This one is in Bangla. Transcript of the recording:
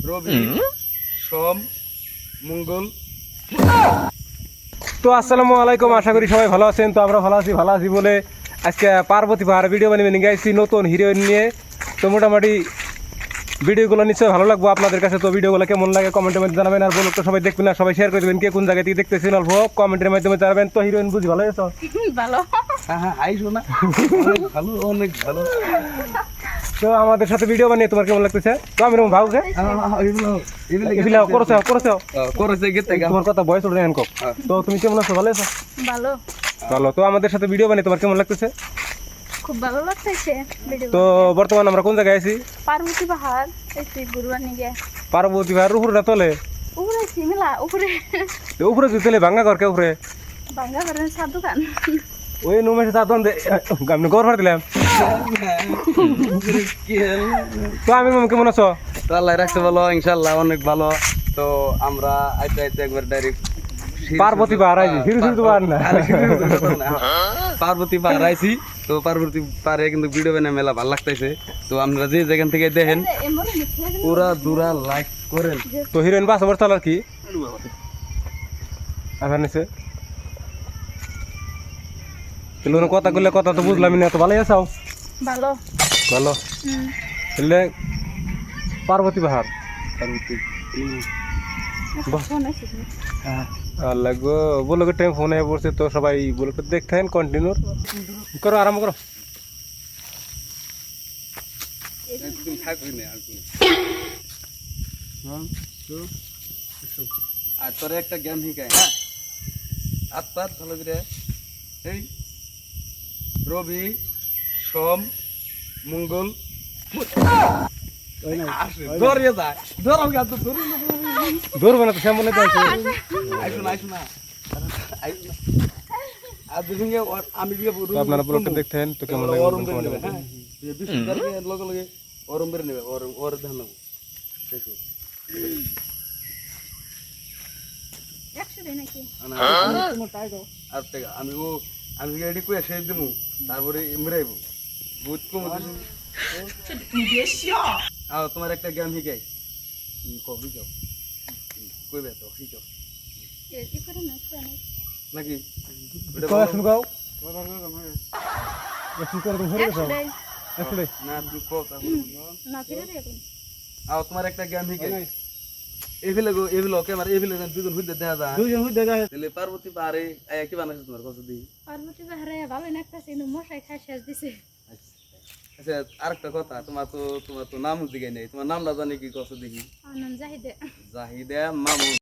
রবি সোম মঙ্গল। তো আসসালামু আলাইকুম, আশা করি সবাই ভালো আছেন। তো আমরা ভালো আছি বলে আজকে পার্বতী পাহাড় ভিডিও বানিয়ে নিয়ে গেছি নতুন হিরোইন নিয়ে। তো মোটামুটি ভিডিওগুলো নিশ্চয়ই ভালো লাগবে আপনাদের কাছে। তো ভিডিওগুলো কেমন লাগে কমেন্টের মধ্যে জানাবেন, আর বলুন তো সবাই দেখবেন, আর সবাই শেয়ার করে দেবেন। কে কোন জায়গা থেকে দেখতেছেন অল্প কমেন্টের মাধ্যমে জানাবেন। তো হিরোইন বুঝি ভালো আছো? ভালো। হ্যাঁ হাই শোনা, অনেক ভালো অনেক ভালো। তো আমাদের সাথে ভিডিও বানিয়ে তোমার কেমন লাগতেছে? তো আমি এরকম ভাবছে করেছে গেতে তোমার কথা বয়স ওঠে হ্যান্ডকক। তো তুমি কেমন আছো? ভালো আছো? ভালো। ভালো। তো আমাদের সাথে ভিডিও বানিয়ে তোমার কেমন লাগতেছে? খুব ভালো লাগতেছে ভিডিও। তো বর্তমানে আমরা কোন জায়গায় আছি? পার্বতী পাহাড় এসে ঘুরবার নিয়ে। পার্বতী পাহাড় উপরে না তলে? উপরে সিমলা উপরে। উপরে যদি তলে ভাঙ্গা ঘর কে উপরে বাংলা বারেন সাত দোকান। ওই নুমেশে চাতন আমি ঘর ভাড়া দিলাম। তো আমি কেমন আছো? তো আল্লাহ রাখছে ভালো, ইনশাল্লাহ অনেক ভালো। তো আমরা আইতে আইতে একবার ডাইরেক্ট পার্বতী পাহাড় আইছি, হিরু তো পাহাড় না। পার্বতী পাহাড় আইছি। তো পার্বতী পাহাড়ে কিন্তু ভিডিও বানিয়ে মেলা ভালো লাগতেছে। তো আমরা যে যেখান থেকে দেখেন পুরা দূরা লাইক করেন। তো হিরোইন বাস ওভার চলার কি আবার নিছে কথা কইলে কথা তো বুঝলাম না। তো ভালোই আছো? ভালো। ভালো। তাহলে পার্বতী পাহাড় পার্বতী আল্লাহ গো, বলো টাইম ফোনে পড়ছে। তো সবাই বলো দেখতেন কন্টিনিউ করো, আরম্ভ করো। আর তোরে একটা গেম শিখাই, হ্যাঁ? আত্মার ভালো করে এই রবি সোম মঙ্গল। ধরে যায় ধরো গা তো ধরো ধরবো না তো সামনে তো আছে। আইসো না আইসো না আইসো না। আর দুদিনকে আমি দিয়ে তো আপনারা পুরোটা দেখতেন। তো কেমন লাগে ওরম করে নেবে, হ্যাঁ? লগে লগে ওরম করে নেবে, ওর ধ্যান নেবো। দেখো 100 দেই নাকি? আর থেকে আমি রেডি করে শেষ দেবো, তারপরে মেরাইব বুঝ কম। তোমার একটা জ্ঞান শিখাই, কবি যাও কইবে তো শিখাও এই করে না করে নাকি শুন গাও শুন করে তুমি হয়ে গেছো আসলে না তুই কও না ফিরে দেখুন। তোমার একটা জ্ঞান শিখাই। এভিলো ক্যামেরা এভিলো দুজন হুইদে দেখা যায়, দুইজন হই দেখা তাহলে পার্বতী পাহাড়ে আয়া কি বানাইছে তোমার কত দি? পার্বতী পাহাড়ে ভালো লাগতেছে, কিন্তু মশাই খাই শেষ দিছে। আচ্ছা আরেকটা কথা, তোমার তো নাম দিকে নেই, তোমার নামটা জানি কি কত দেখি? আনন্দ জাহিদে। জাহিদা মামুন।